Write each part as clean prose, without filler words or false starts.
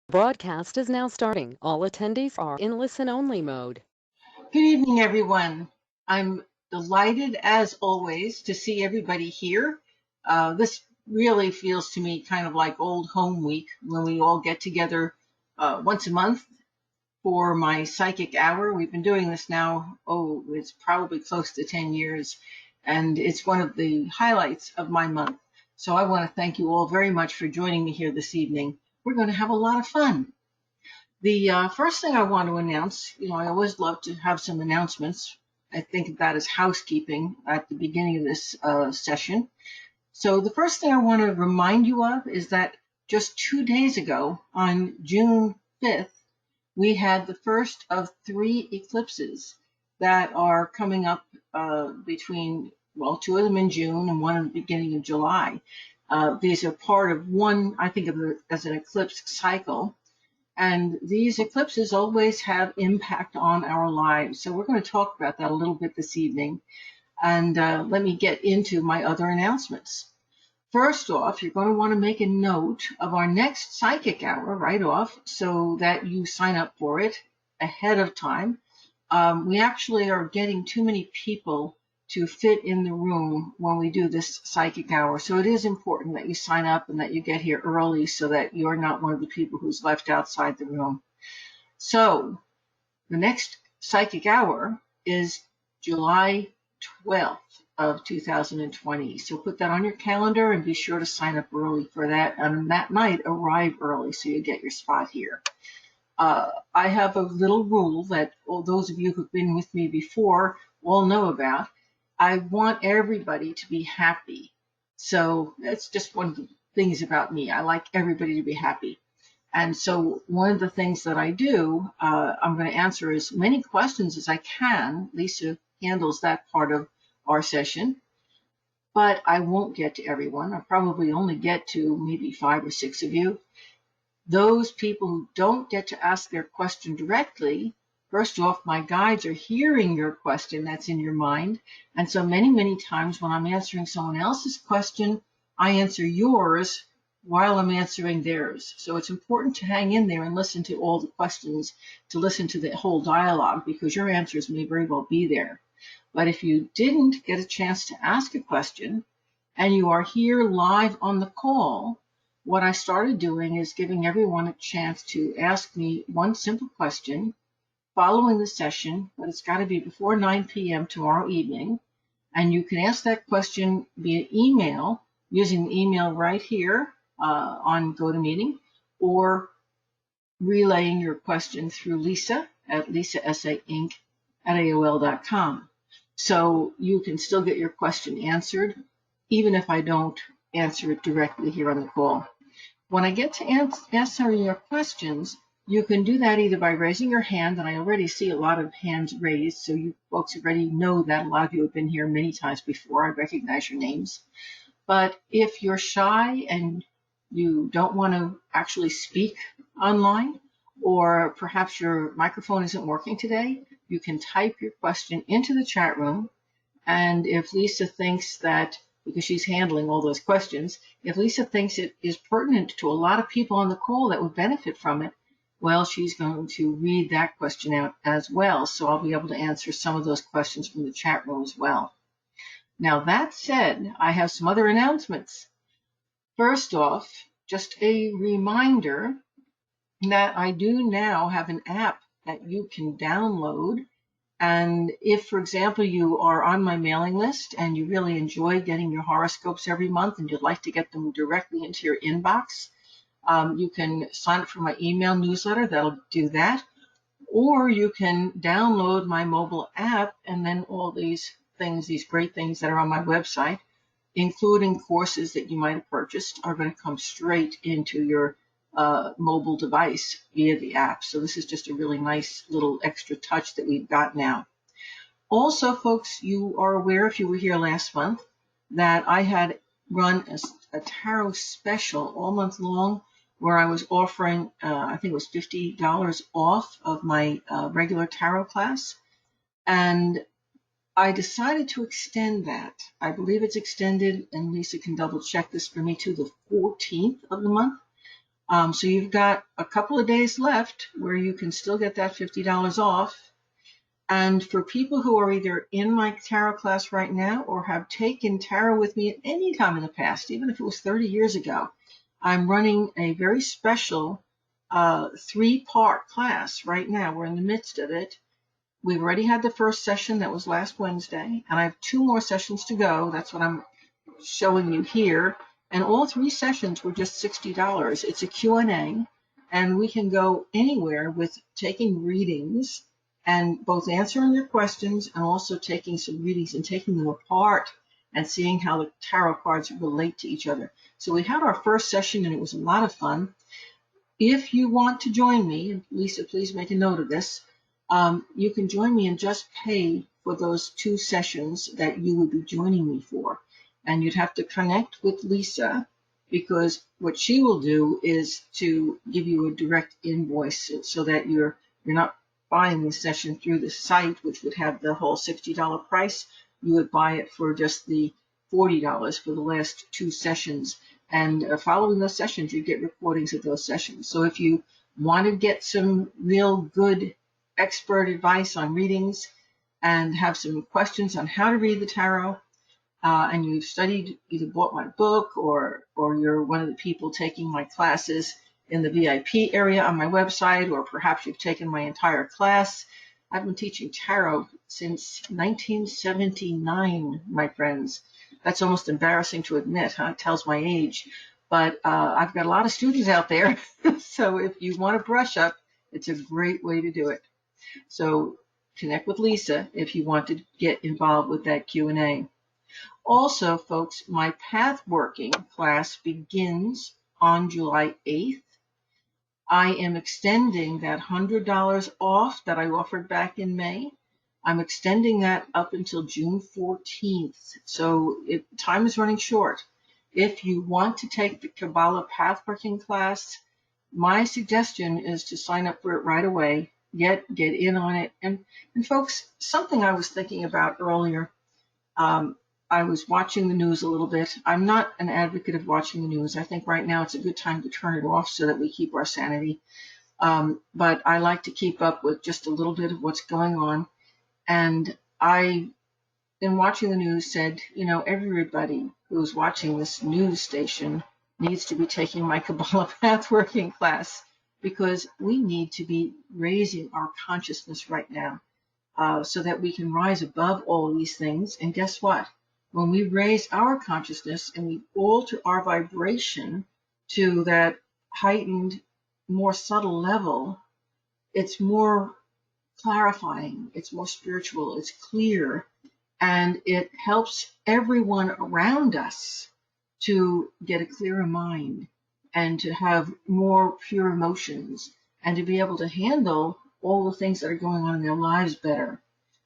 Broadcast is now starting. All attendees are in listen-only mode. Good evening, everyone. I'm delighted, as always, to see everybody here. This really feels to me kind of like old home week when we all get together once a month for my psychic hour. We've been doing this now, it's probably close to 10 years, and it's one of the highlights of my month. So I want to thank you all very much for joining me here this evening. We're going to have a lot of fun. The first thing I want to announce, I always love to have some announcements. I think of that as housekeeping at the beginning of this session. So the first thing I want to remind you of is that just 2 days ago, on June 5th, we had the first of 3 eclipses that are coming up between, well, 2 of them in June and one in the beginning of July. These are part of one, I think of it as an eclipse cycle. And these eclipses always have impact on our lives. So we're going to talk about that a little bit this evening. And let me get into my other announcements. First off, you're going to want to make a note of our next psychic hour right off so that you sign up for it ahead of time. We actually are getting too many people to fit in the room when we do this psychic hour. So it is important that you sign up and that you get here early so that you're not one of the people who's left outside the room. So the next psychic hour is July 12th of 2020. So put that on your calendar and be sure to sign up early for that. And that night, arrive early so you get your spot here. I have a little rule that all those of you who've been with me before all know about. I want everybody to be happy. So that's just one of the things about me. I like everybody to be happy. And so one of the things that I do, I'm going to answer as many questions as I can. Lisa handles that part of our session. But I won't get to everyone. I'll probably only get to maybe 5 or 6 of you. Those people who don't get to ask their question directly, first off, my guides are hearing your question that's in your mind. And so many times when I'm answering someone else's question, I answer yours while I'm answering theirs. So it's important to hang in there and listen to all the questions, to listen to the whole dialogue, because your answers may very well be there. But if you didn't get a chance to ask a question and you are here live on the call, what I started doing is giving everyone a chance to ask me one simple question following the session, but it's got to be before 9 p.m. tomorrow evening. And you can ask that question via email using the email right here on GoToMeeting, or relaying your question through Lisa at lisasainc@aol.com. So you can still get your question answered, even if I don't answer it directly here on the call. When I get to answer your questions, you can do that either by raising your hand, and I already see a lot of hands raised, so you folks already know that. A lot of you have been here many times before. I recognize your names. But if you're shy and you don't want to actually speak online, or perhaps your microphone isn't working today, you can type your question into the chat room. And if Lisa thinks that, because she's handling all those questions, if Lisa thinks it is pertinent to a lot of people on the call that would benefit from it, well, she's going to read that question out as well. So I'll be able to answer some of those questions from the chat room as well. Now, that said, I have some other announcements. First off, just a reminder that I do now have an app that you can download. And if, for example, you are on my mailing list and you really enjoy getting your horoscopes every month and you'd like to get them directly into your inbox, you can sign up for my email newsletter. That'll do that. Or you can download my mobile app, and then all these things, these great things that are on my website, including courses that you might have purchased, are going to come straight into your mobile device via the app. So this is just a really nice little extra touch that we've got now. Also, folks, you are aware, if you were here last month, that I had run a tarot special all month long where I was offering, I think it was $50 off of my regular tarot class. And I decided to extend that. I believe it's extended, and Lisa can double check this for me, to the 14th of the month. So you've got a couple of days left where you can still get that $50 off. And for people who are either in my tarot class right now or have taken tarot with me at any time in the past, even if it was 30 years ago, I'm running a very special 3-part class right now. We're in the midst of it. We've already had the first session that was last Wednesday, and I have 2 more sessions to go. That's what I'm showing you here. And all 3 sessions were just $60. It's a Q&A, and we can go anywhere with taking readings and both answering your questions and also taking some readings and taking them apart and seeing how the tarot cards relate to each other. So we had our first session, and it was a lot of fun. If you want to join me, and Lisa, please make a note of this, you can join me and just pay for those 2 sessions that you would be joining me for. And you'd have to connect with Lisa, because what she will do is to give you a direct invoice so that you're not buying the session through the site, which would have the whole $60 price. You would buy it for just the $40 for the last 2 sessions. And following those sessions, you get recordings of those sessions. So if you want to get some real good expert advice on readings and have some questions on how to read the tarot, and you've studied, either bought my book or you're one of the people taking my classes in the VIP area on my website, or perhaps you've taken my entire class. I've been teaching tarot since 1979, my friends. That's almost embarrassing to admit, huh? It tells my age. But I've got a lot of students out there. So if you want to brush up, it's a great way to do it. So connect with Lisa if you want to get involved with that Q&A. Also, folks, my Pathworking class begins on July 8th. I am extending that $100 off that I offered back in May. I'm extending that up until June 14th. So time is running short. If you want to take the Kabbalah Pathworking class, my suggestion is to sign up for it right away. Get in on it. And folks, something I was thinking about earlier, I was watching the news a little bit. I'm not an advocate of watching the news. I think right now it's a good time to turn it off so that we keep our sanity. But I like to keep up with just a little bit of what's going on. And I, in watching the news, said, everybody who's watching this news station needs to be taking my Kabbalah Pathworking class, because we need to be raising our consciousness right now, so that we can rise above all these things. And guess what? When we raise our consciousness and we alter our vibration to that heightened, more subtle level, it's more clarifying, it's more spiritual, it's clear, and it helps everyone around us to get a clearer mind and to have more pure emotions and to be able to handle all the things that are going on in their lives better.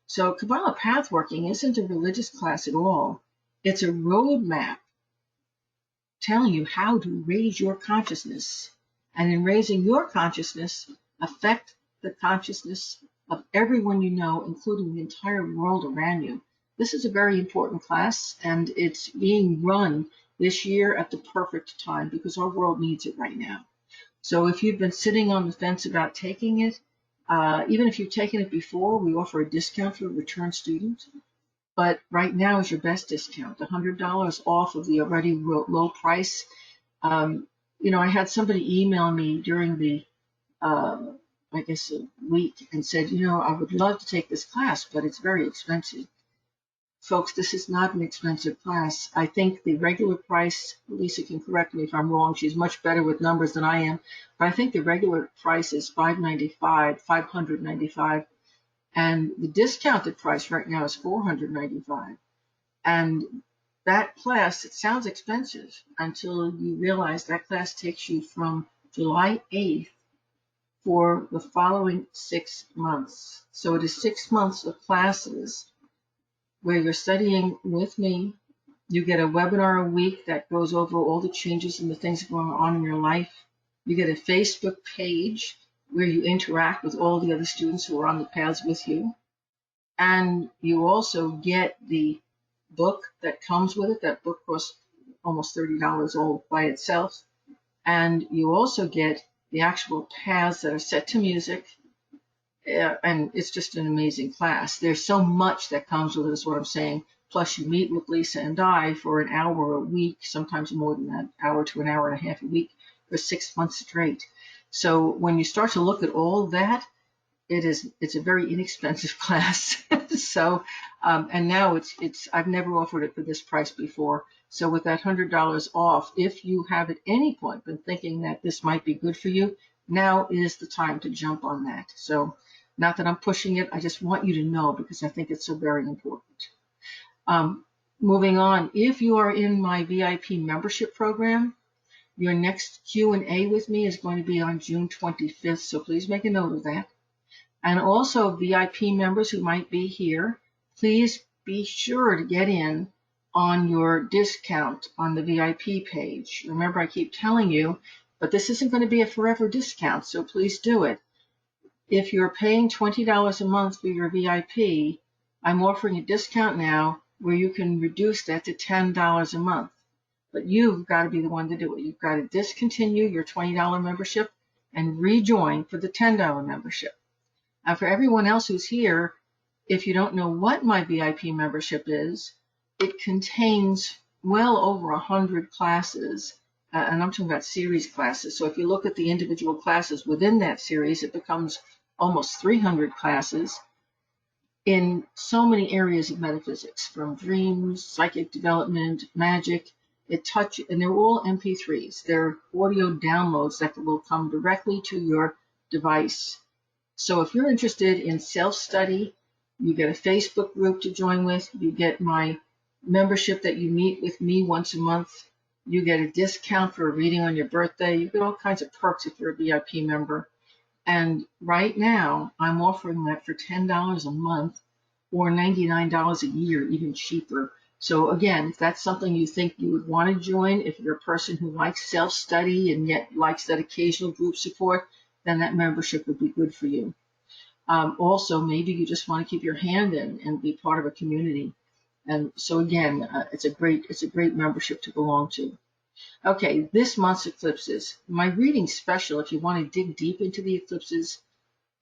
So Kabbalah Pathworking isn't a religious class at all. It's a roadmap telling you how to raise your consciousness. And in raising your consciousness, affect the consciousness of everyone you know, including the entire world around you. This is a very important class, and it's being run this year at the perfect time because our world needs it right now. So if you've been sitting on the fence about taking it, even if you've taken it before, we offer a discount for a return student. But right now is your best discount, $100 off of the already low price. I had somebody email me during the, I guess, a week and said, I would love to take this class, but it's very expensive. Folks, this is not an expensive class. I think the regular price, Lisa can correct me if I'm wrong, she's much better with numbers than I am, but I think the regular price is $595, and the discounted price right now is $495. And that class, it sounds expensive until you realize that class takes you from July 8th for the following 6 months. So it is 6 months of classes where you're studying with me. You get a webinar a week that goes over all the changes and the things going on in your life. You get a Facebook page where you interact with all the other students who are on the paths with you. And you also get the book that comes with it. That book costs almost $30 all by itself. And you also get the actual paths that are set to music. And it's just an amazing class. There's so much that comes with it, is what I'm saying. Plus, you meet with Lisa and I for an hour a week, sometimes more than that, hour to an hour and a half a week for 6 months straight. So when you start to look at all that, it's a very inexpensive class. So and now it's I've never offered it for this price before. So with that $100 off, if you have at any point been thinking that this might be good for you, now is the time to jump on that. So not that I'm pushing it, I just want you to know because I think it's so very important. Moving on, if you are in my VIP membership program, your next Q&A with me is going to be on June 25th, so please make a note of that. And also VIP members who might be here, please be sure to get in on your discount on the VIP page. Remember, I keep telling you, but this isn't going to be a forever discount, so please do it. If you're paying $20 a month for your VIP, I'm offering a discount now where you can reduce that to $10 a month. But you've got to be the one to do it. You've got to discontinue your $20 membership and rejoin for the $10 membership. And for everyone else who's here, if you don't know what my VIP membership is, it contains well over 100 classes, and I'm talking about series classes. So if you look at the individual classes within that series, it becomes almost 300 classes in so many areas of metaphysics, from dreams, psychic development, magic. And they're all MP3s. They're audio downloads that will come directly to your device. So if you're interested in self-study, you get a Facebook group to join with, you get my membership that you meet with me once a month, you get a discount for a reading on your birthday, you get all kinds of perks if you're a VIP member. And right now, I'm offering that for $10 a month or $99 a year, even cheaper. So again, if that's something you think you would want to join, if you're a person who likes self-study and yet likes that occasional group support, then that membership would be good for you. Also, maybe you just want to keep your hand in and be part of a community. And so again, it's a great membership to belong to. Okay, this month's eclipses. My reading special, if you want to dig deep into the eclipses,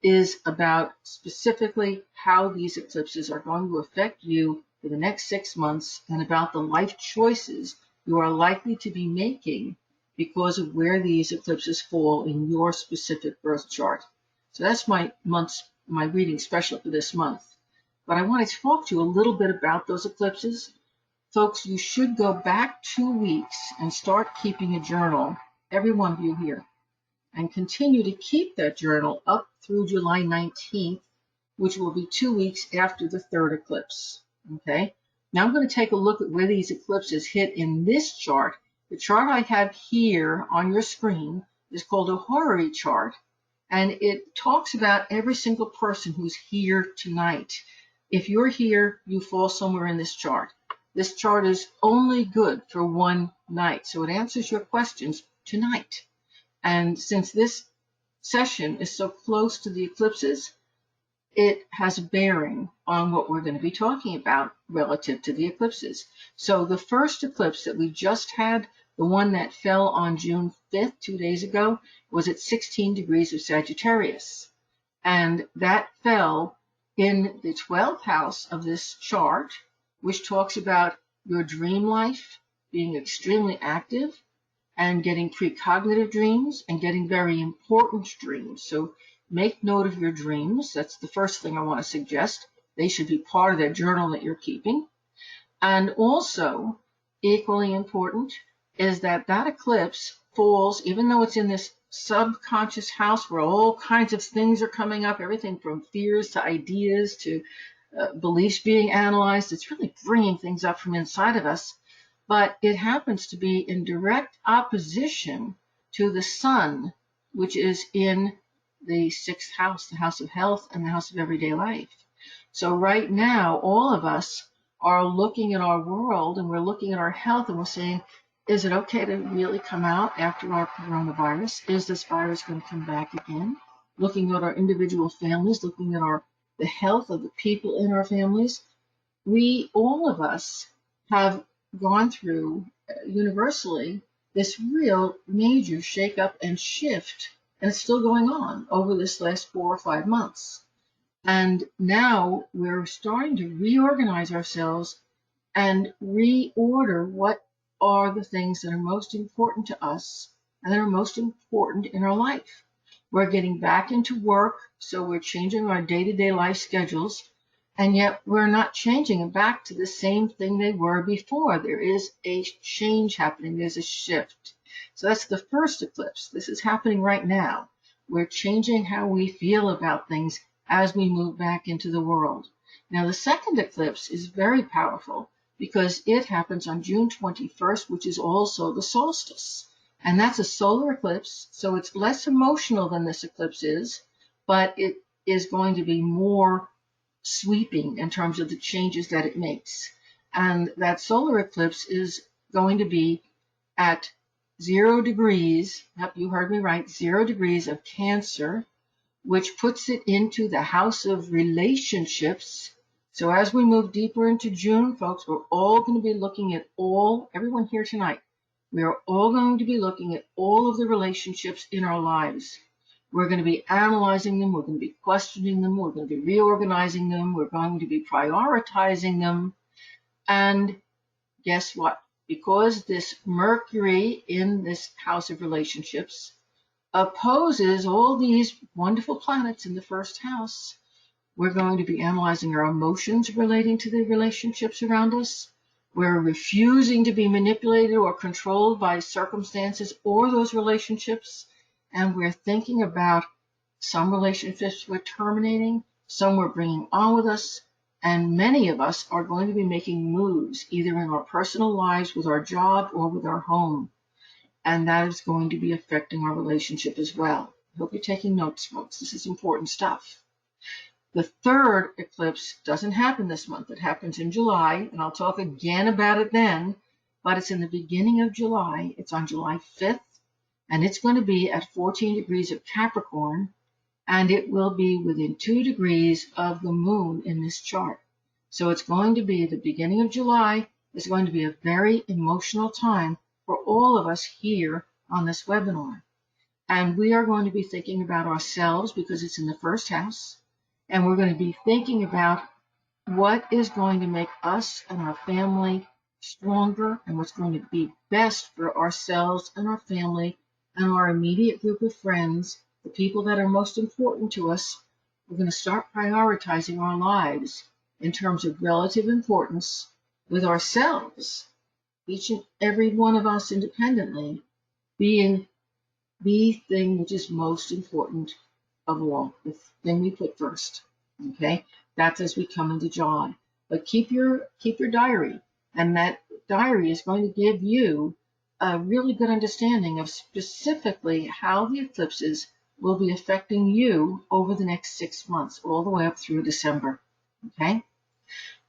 is about specifically how these eclipses are going to affect you for the next 6 months and about the life choices you are likely to be making because of where these eclipses fall in your specific birth chart. So that's my reading special for this month. But I want to talk to you a little bit about those eclipses. Folks, you should go back 2 weeks and start keeping a journal, every one of you here, and continue to keep that journal up through July 19th, which will be 2 weeks after the third eclipse. Okay? Now I'm going to take a look at where these eclipses hit in this chart. The chart I have here on your screen is called a horary chart, and it talks about every single person who's here tonight. If you're here, you fall somewhere in this chart. This chart is only good for one night, so it answers your questions tonight. And since this session is so close to the eclipses, it has a bearing on what we're going to be talking about relative to the eclipses. So the first eclipse that we just had, the one that fell on June 5th, 2 days ago, was at 16 degrees of Sagittarius. And that fell in the 12th house of this chart, which talks about your dream life being extremely active and getting precognitive dreams and getting very important dreams. So make note of your dreams. That's the first thing I want to suggest. They should be part of that journal that you're keeping. And also, equally important is that that eclipse falls, even though it's in this subconscious house where all kinds of things are coming up, everything from fears to ideas to beliefs being analyzed. It's really bringing things up from inside of us. But it happens to be in direct opposition to the sun, which is in the 6th house, the house of health and the house of everyday life. So right now, all of us are looking at our world and we're looking at our health and we're saying, is it okay to really come out after our coronavirus? Is this virus going to come back again? Looking at our individual families, looking at the health of the people in our families. All of us have gone through universally this real major shakeup and shift, and it's still going on over this last 4 or 5 months. And now we're starting to reorganize ourselves and reorder what are the things that are most important to us and that are most important in our life. We're getting back into work, so we're changing our day-to-day life schedules, and yet we're not changing them back to the same thing they were before. There is a change happening. There's a shift. So that's the first eclipse. This is happening right now. We're changing how we feel about things as we move back into the world. Now, the second eclipse is very powerful because it happens on June 21st, which is also the solstice. And that's a solar eclipse, so it's less emotional than this eclipse is, but it is going to be more sweeping in terms of the changes that it makes. And that solar eclipse is going to be at 0 degrees, yep, you heard me right, 0 degrees of Cancer, which puts it into the house of relationships. So as we move deeper into June, folks, we're all going to be looking at everyone here tonight, we are all going to be looking at all of the relationships in our lives. We're going to be analyzing them. We're going to be questioning them. We're going to be reorganizing them. We're going to be prioritizing them. And guess what? Because this Mercury in this house of relationships opposes all these wonderful planets in the first house, we're going to be analyzing our emotions relating to the relationships around us. We're refusing to be manipulated or controlled by circumstances or those relationships. And we're thinking about some relationships we're terminating, some we're bringing on with us, and many of us are going to be making moves, either in our personal lives, with our job, or with our home. And that is going to be affecting our relationship as well. I hope you're taking notes, folks. This is important stuff. The third eclipse doesn't happen this month. It happens in July, and I'll talk again about it then, but it's in the beginning of July. It's on July 5th, and it's going to be at 14 degrees of Capricorn, and it will be within 2 degrees of the moon in this chart. So it's going to be the beginning of July. It's going to be a very emotional time for all of us here on this webinar. And we are going to be thinking about ourselves because it's in the first house. And we're going to be thinking about what is going to make us and our family stronger and what's going to be best for ourselves and our family and our immediate group of friends, the people that are most important to us. We're going to start prioritizing our lives in terms of relative importance with ourselves, each and every one of us independently, being the thing which is most important of all, the thing we put first. Okay, that's as we come into July. But keep your diary, and that diary is going to give you a really good understanding of specifically how the eclipses will be affecting you over the next 6 months, all the way up through December. Okay.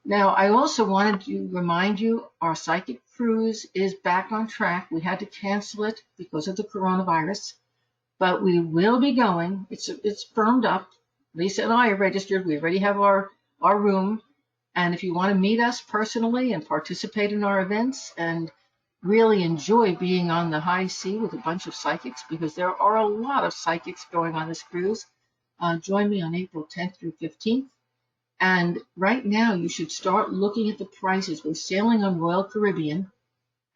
Now, I also wanted to remind you our psychic cruise is back on track. We had to cancel it because of the coronavirus, but we will be going. It's firmed up. Lisa and I are registered. We already have our room. And if you want to meet us personally and participate in our events and really enjoy being on the high sea with a bunch of psychics, because there are a lot of psychics going on this cruise, join me on April 10th through 15th. And right now, you should start looking at the prices. We're sailing on Royal Caribbean.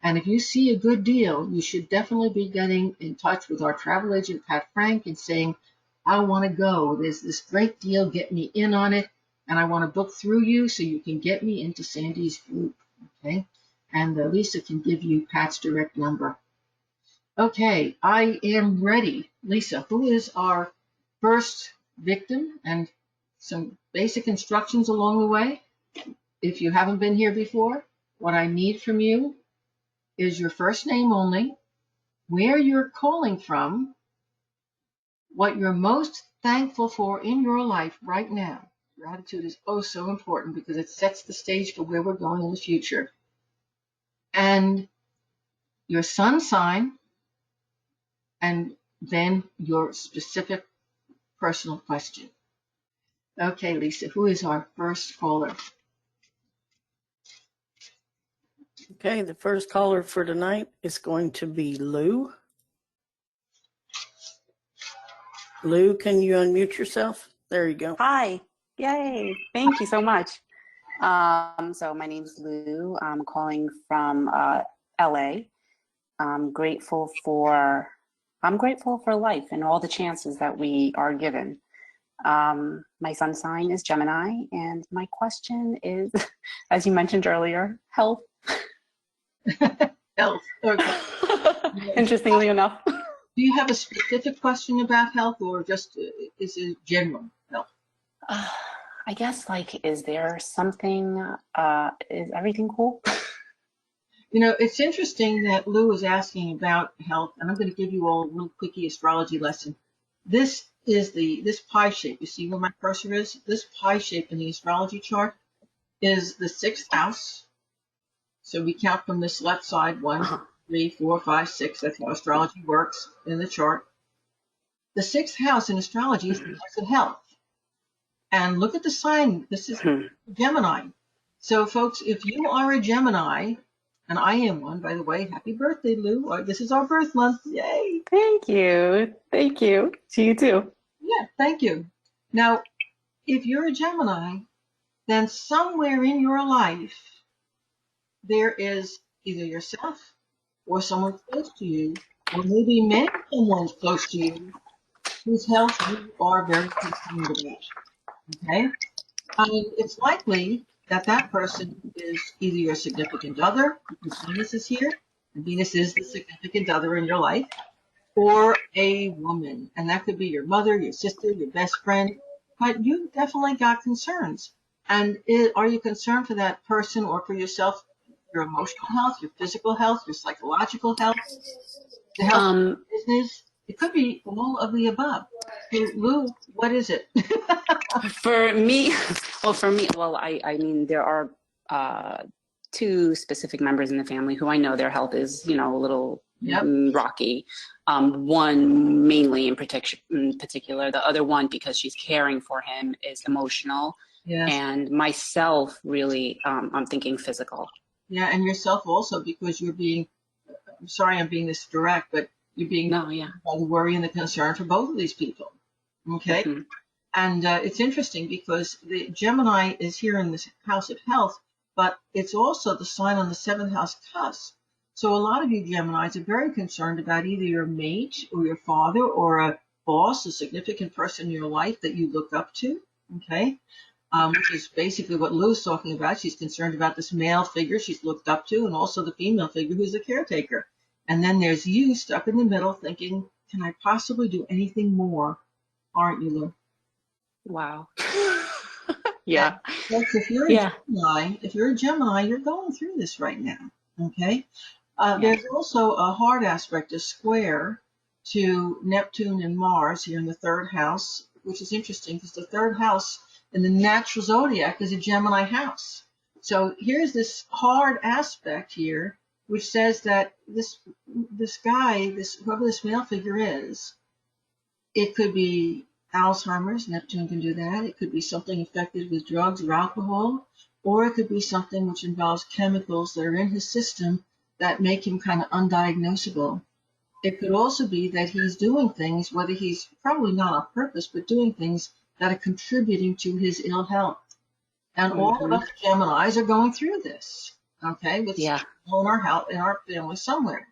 And if you see a good deal, you should definitely be getting in touch with our travel agent, Pat Frank, and saying, I want to go. There's this great deal. Get me in on it. And I want to book through you so you can get me into Sandy's group. Okay? And Lisa can give you Pat's direct number. Okay, I am ready. Lisa, who is our first victim? And some basic instructions along the way. If you haven't been here before, what I need from you is your first name only, where you're calling from, what you're most thankful for in your life right now. Gratitude is oh so important because it sets the stage for where we're going in the future. And your sun sign, and then your specific personal question. Okay, Lisa, who is our first caller? Okay, the first caller for tonight is going to be Lou. Lou, can you unmute yourself? There you go. Hi. Yay. Thank you so much. So my name's Lou. I'm calling from LA. I'm grateful for life and all the chances that we are given. My sun sign is Gemini, and my question is, as you mentioned earlier, health. Health. Okay. Interestingly enough. Do you have a specific question about health, or just is it general health? I guess, is there something, is everything cool? You know, it's interesting that Lou is asking about health, and I'm going to give you all a little quickie astrology lesson. This is this pie shape. You see where my cursor is? This pie shape in the astrology chart is the sixth house. So we count from this left side, 1, 2, 3, 4, 5, 6. That's how astrology works in the chart. The sixth house in astrology is the house of health. And look at the sign. This is Gemini. So, folks, if you are a Gemini, and I am one, by the way, happy birthday, Lou. This is our birth month. Yay. Thank you. Thank you. To you too. Yeah, thank you. Now, if you're a Gemini, then somewhere in your life, there is either yourself or someone close to you, or maybe many someone's close to you, whose health you are very concerned about. Okay? It's likely that that person is either your significant other, because Venus is here, and Venus is the significant other in your life, or a woman. And that could be your mother, your sister, your best friend. But you've definitely got concerns. And are you concerned for that person or for yourself, your emotional health, your physical health, your psychological health, the health of your business? It could be all of the above. So, Lou, what is it? For me, I mean, there are two specific members in the family who I know their health is, a little rocky. One mainly in particular, the other one, because she's caring for him, is emotional. Yes. And myself, really, I'm thinking physical. Yeah, and yourself also, because you're being, I'm sorry I'm being this direct, but you're being by the worry and the concern for both of these people. Okay? Mm-hmm. And it's interesting because the Gemini is here in this house of health, but it's also the sign on the seventh house cusp. So a lot of you Geminis are very concerned about either your mate or your father or a boss, a significant person in your life that you look up to. Okay? Which is basically what Lou's talking about. She's concerned about this male figure she's looked up to, and also the female figure who's the caretaker. And then there's you stuck in the middle thinking, can I possibly do anything more? Aren't you, Lou? Wow. Yeah. Folks, if you're a Gemini, you're going through this right now. Okay. There's also a hard aspect, a square to Neptune and Mars here in the third house, which is interesting because the third house in the natural zodiac is a Gemini house. So here's this hard aspect here, which says that this guy, whoever this male figure is, it could be Alzheimer's, Neptune can do that. It could be something affected with drugs or alcohol, or it could be something which involves chemicals that are in his system that make him kind of undiagnosable. It could also be that he's doing things, whether he's probably not on purpose, but doing things that are contributing to his ill health. And all of us Geminis are going through this, okay, with in our health, in our family somewhere.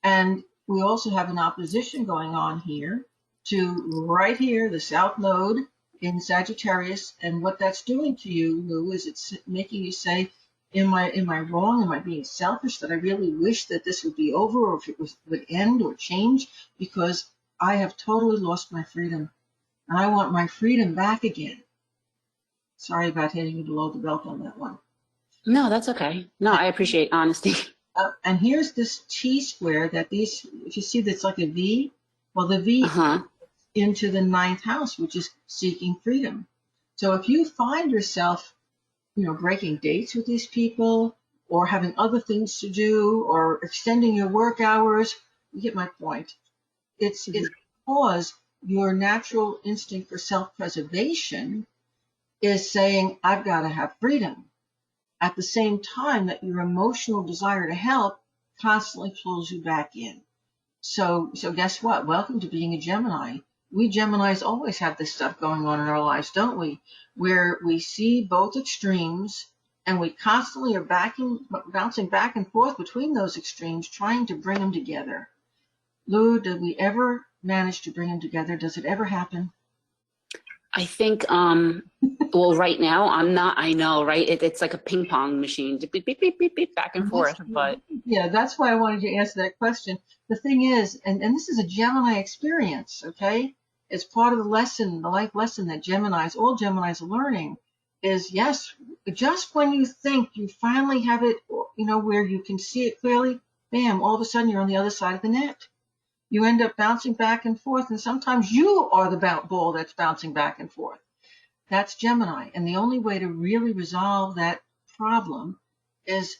And we also have an opposition going on here to right here, the South Node in Sagittarius. And what that's doing to you, Lou, is it's making you say, am I wrong? Am I being selfish that I really wish that this would be over, or if it would end or change? Because I have totally lost my freedom. And I want my freedom back again. Sorry about hitting you below the belt on that one. No, that's okay. No, I appreciate honesty. And here's this T square that if you see that's like a V, well, the V is into the ninth house, which is seeking freedom. So if you find yourself, breaking dates with these people or having other things to do or extending your work hours, you get my point. It's because your natural instinct for self-preservation is saying, I've got to have freedom. at the same time that your emotional desire to help constantly pulls you back in. So guess what? Welcome to being a Gemini. We Geminis always have this stuff going on in our lives, don't we? Where we see both extremes and we constantly are bouncing back and forth between those extremes, trying to bring them together. Lou, did we ever manage to bring them together? Does it ever happen? I think, well, right now I'm not, I know, right? It's like a ping pong machine, beep, beep, beep, beep, beep, back and forth, but. Yeah, that's why I wanted you to answer that question. The thing is, and this is a Gemini experience, okay? It's part of the lesson, the life lesson that all Geminis are learning is, yes, just when you think you finally have it, where you can see it clearly, bam, all of a sudden you're on the other side of the net. You end up bouncing back and forth, and sometimes you are the ball that's bouncing back and forth. That's Gemini. And the only way to really resolve that problem is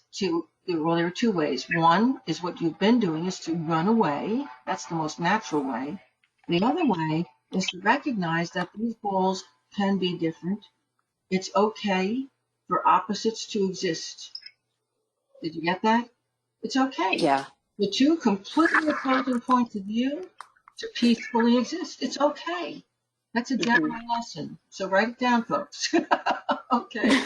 there are two ways. One is what you've been doing is to run away. That's the most natural way. The other way is to recognize that these balls can be different. It's okay for opposites to exist. Did you get that? It's okay. Yeah. The two completely opposing points of view to peacefully exist. It's okay. That's a Gemini lesson. So write it down, folks. Okay.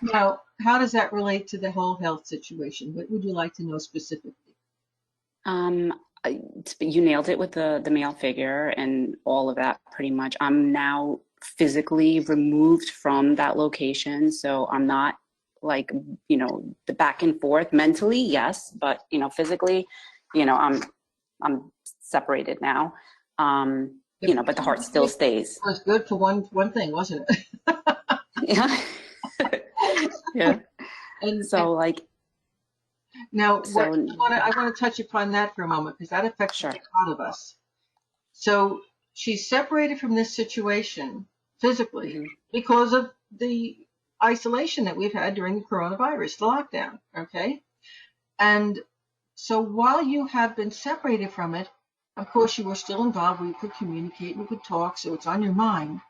Now, how does that relate to the whole health situation? What would you like to know specifically? You nailed it with the male figure and all of that pretty much. I'm now physically removed from that location, so I'm not like, the back and forth mentally, yes, but physically, I'm separated now. But the heart still stays. It was good for one thing, wasn't it? Yeah. Yeah. And so like now so I want to touch upon that for a moment because that affects sure. a lot of us. So she's separated from this situation physically because of the isolation that we've had during the coronavirus, the lockdown, okay? And so while you have been separated from it, of course you were still involved. We could communicate, we could talk, so it's on your mind.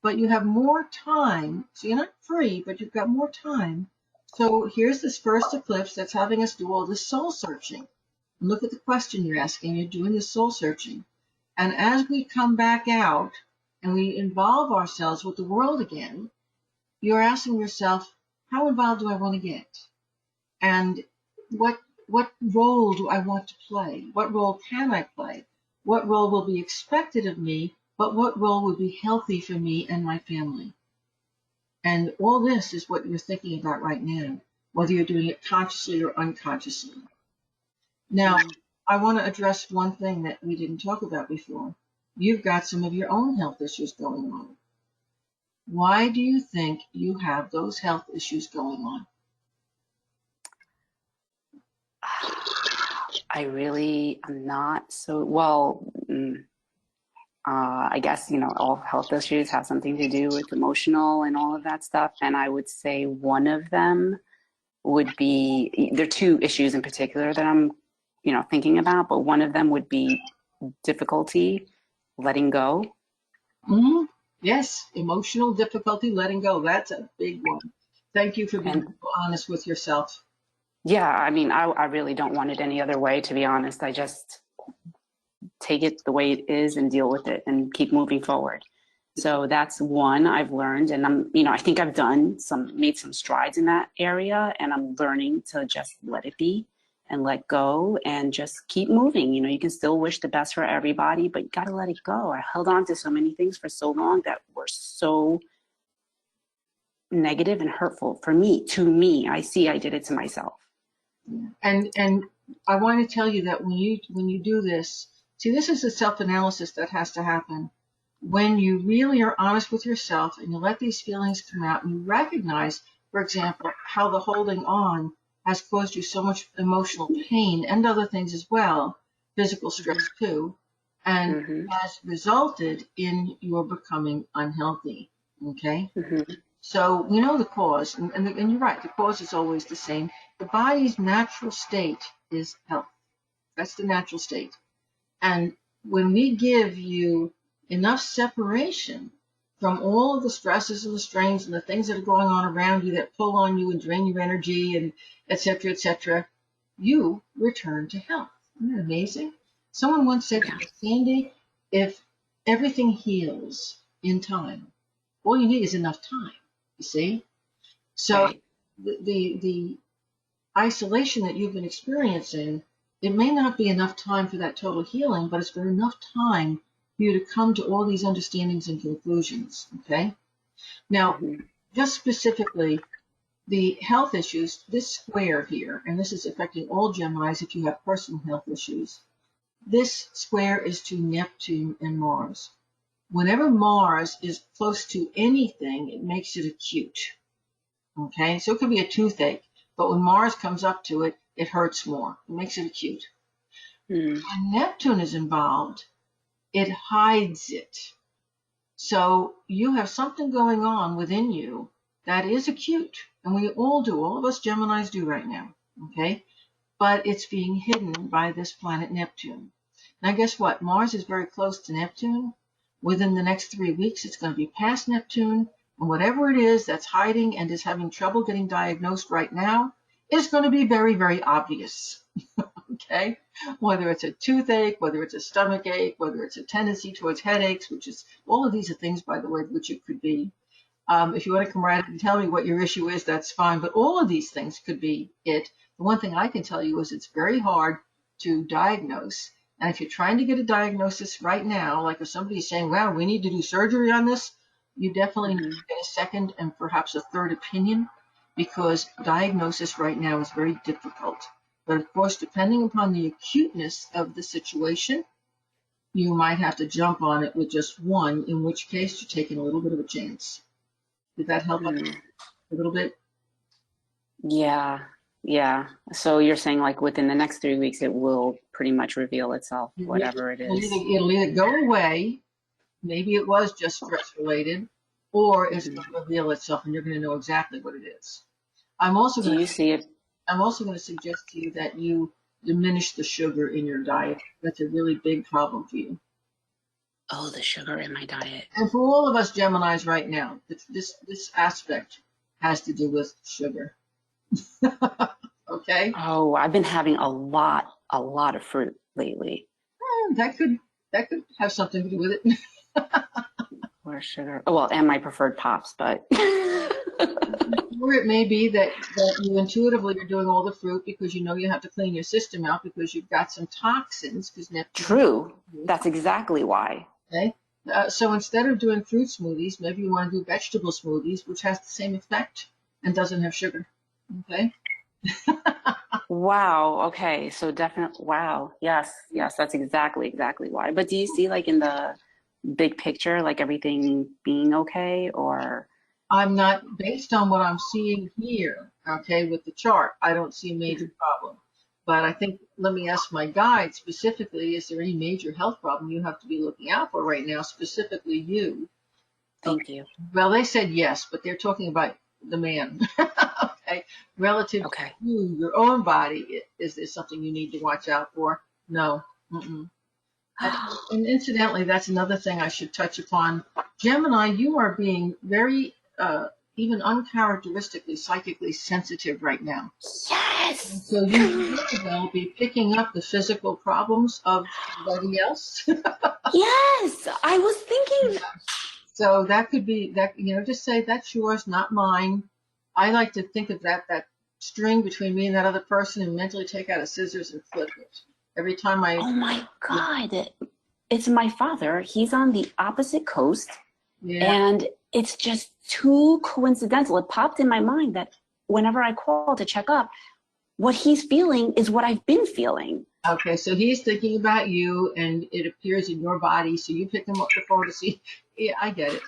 But you have more time, so you're not free, but you've got more time. So here's this first eclipse that's having us do all this soul searching. And look at the question you're asking. You're doing this soul searching. And as we come back out and we involve ourselves with the world again, you're asking yourself, how involved do I want to get? And what role do I want to play? What role can I play? What role will be expected of me? But what role would be healthy for me and my family? And all this is what you're thinking about right now, whether you're doing it consciously or unconsciously. Now, I want to address one thing that we didn't talk about before. You've got some of your own health issues going on. Why do you think you have those health issues going on? I really am not so well. I guess, all health issues have something to do with emotional and all of that stuff. And I would say one of them would be, there are two issues in particular that I'm, thinking about, but one of them would be difficulty letting go. Mm-hmm. Yes, emotional difficulty letting go. That's a big one. Thank you for being honest with yourself. Yeah, I mean, I really don't want it any other way, to be honest. I just take it the way it is and deal with it and keep moving forward. So that's one I've learned, and I think I've made some strides in that area, and I'm learning to just let it be and let go and just keep moving. You can still wish the best for everybody, but you got to let it go. I held on to so many things for so long that were so negative and hurtful to me. I did it to myself. And I want to tell you that when you do this, see, this is a self-analysis that has to happen. When you really are honest with yourself and you let these feelings come out and you recognize, for example, how the holding on has caused you so much emotional pain and other things as well, physical stress too, and has resulted in your becoming unhealthy. Okay? So we know the cause, and you're right, the cause is always the same. The body's natural state is health. That's the natural state. And when we give you enough separation from all of the stresses and the strains and the things that are going on around you that pull on you and drain your energy and et cetera, you return to health. Isn't that amazing? Someone once said to me, Sandy, if everything heals in time, all you need is enough time, you see? So Right. the isolation that you've been experiencing, it may not be enough time for that total healing, but it's been enough time for you to come to all these understandings and conclusions, okay? Now, just specifically, the health issues, this square here, and this is affecting all Geminis if you have personal health issues, this square is to Neptune and Mars. Whenever Mars is close to anything, it makes it acute, okay? So it could be a toothache, but when Mars comes up to it, it hurts more. It makes it acute. When Neptune is involved, it hides it. So you have something going on within you that is acute, and we all do. All of us Geminis do right now, okay? But it's being hidden by this planet Neptune. Now, guess what? Mars is very close to Neptune. Within the next 3 weeks, it's going to be past Neptune, and whatever it is that's hiding and is having trouble getting diagnosed right now is going to be very, very obvious. Okay? Whether it's a toothache, whether it's a stomach ache, whether it's a tendency towards headaches, which is, all of these are things, by the way, which it could be. If you want to come right and tell me what your issue is, that's fine. But all of these things could be it. The one thing I can tell you is it's very hard to diagnose. And if you're trying to get a diagnosis right now, like if somebody's saying, wow, we need to do surgery on this, you definitely need to get a second and perhaps a third opinion, because diagnosis right now is very difficult. But of course, depending upon the acuteness of the situation, you might have to jump on it with just one, in which case you're taking a little bit of a chance. Did that help a little bit? Yeah. Yeah. So you're saying like within the next 3 weeks, it will pretty much reveal itself, whatever it is. It'll either go away, maybe it was just stress related, or it's going to reveal itself and you're going to know exactly what it is. I'm also Do going you see it? to suggest to you that you diminish the sugar in your diet. That's a really big problem for you. Oh, the sugar in my diet. And for all of us Geminis right now, this aspect has to do with sugar. Okay? Oh, I've been having a lot of fruit lately. That could have something to do with it. Or sugar. Oh, well, and my preferred pops, but Or it may be that you intuitively are doing all the fruit because you know you have to clean your system out because you've got some toxins. True. That's exactly why. Okay. So instead of doing fruit smoothies, maybe you want to do vegetable smoothies, which has the same effect and doesn't have sugar. Okay. Wow. Okay. So definitely. Wow. Yes. Yes. That's exactly why. But do you see like in the big picture, like everything being okay, or? I'm not, based on what I'm seeing here, okay, with the chart, I don't see a major problem. But I think, let me ask my guide specifically, is there any major health problem you have to be looking out for right now, specifically you? Thank you. Well, they said yes, but they're talking about the man. Okay. Relative to you, your own body, is there something you need to watch out for? No. And incidentally, that's another thing I should touch upon. Gemini, you are being very, even uncharacteristically psychically sensitive right now. Yes. So you may well be picking up the physical problems of somebody else. Yes. I was thinking. So that could be that, just say that's yours, not mine. I like to think of that string between me and that other person and mentally take out a scissors and flip it. Every time Oh my God. It's my father. He's on the opposite coast. Yeah. And it's just too coincidental. It popped in my mind that whenever I call to check up, what he's feeling is what I've been feeling. Okay, so he's thinking about you and it appears in your body, so you pick him up the phone to see. Yeah, I get it.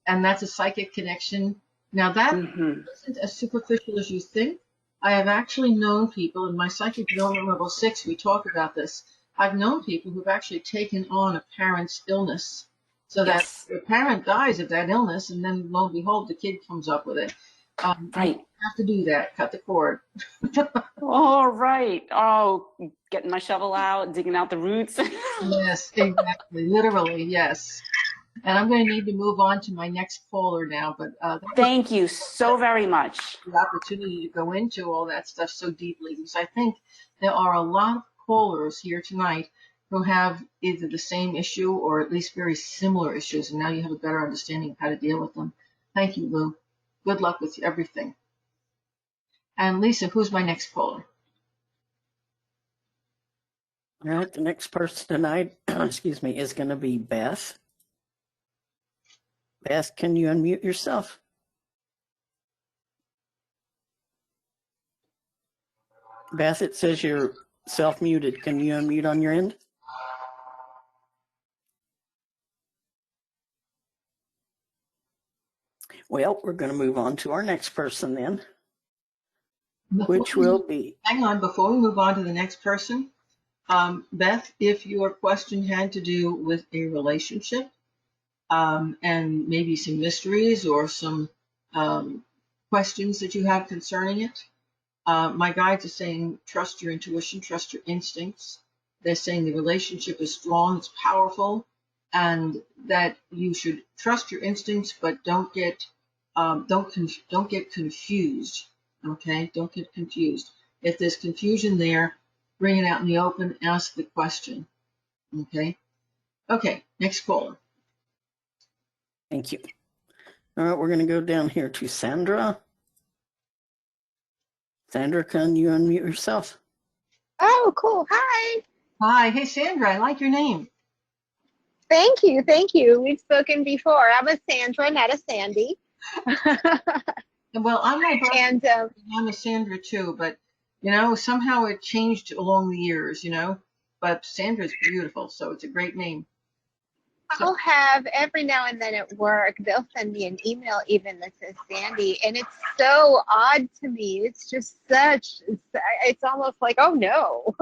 And that's a psychic connection. Now that isn't as superficial as you think. I have actually known people, in my psychic development level 6, we talk about this. I've known people who've actually taken on a parent's illness so that the parent dies of that illness, and then lo and behold, the kid comes up with it. Right. You have to do that, cut the cord. Oh, right. Oh, getting my shovel out, digging out the roots. Yes, exactly. Literally, yes. And I'm going to need to move on to my next caller now, but that was Thank you so very much. the opportunity to go into all that stuff so deeply, because I think there are a lot of callers here tonight who have either the same issue or at least very similar issues, and now you have a better understanding of how to deal with them. Thank you, Lou. Good luck with everything. And Lisa, who's my next caller? All right, the next person tonight, excuse me, is going to be Beth. Beth, can you unmute yourself? Beth, it says you're self-muted. Can you unmute on your end? Well, we're going to move on to our next person then, which will be... Hang on, before we move on to the next person, Beth, if your question had to do with a relationship, and maybe some mysteries or some questions that you have concerning it, my guides are saying trust your intuition, trust your instincts. They're saying the relationship is strong, it's powerful, and that you should trust your instincts, but don't get confused. Okay, don't get confused. If there's confusion there, bring it out in the open. Ask the question. Okay. Okay. Next caller. Thank you. All right, we're going to go down here to Sandra. Sandra, can you unmute yourself? Oh, cool. Hi. Hi. Hey, Sandra. I like your name. Thank you. Thank you. We've spoken before. I'm a Sandra, not a Sandy. Well, I'm my brother. And I'm a Sandra too, but somehow it changed along the years, But Sandra's beautiful, so it's a great name. So, I'll have every now and then at work, they'll send me an email even that says Sandy, and it's so odd to me. It's just it's almost like, oh no.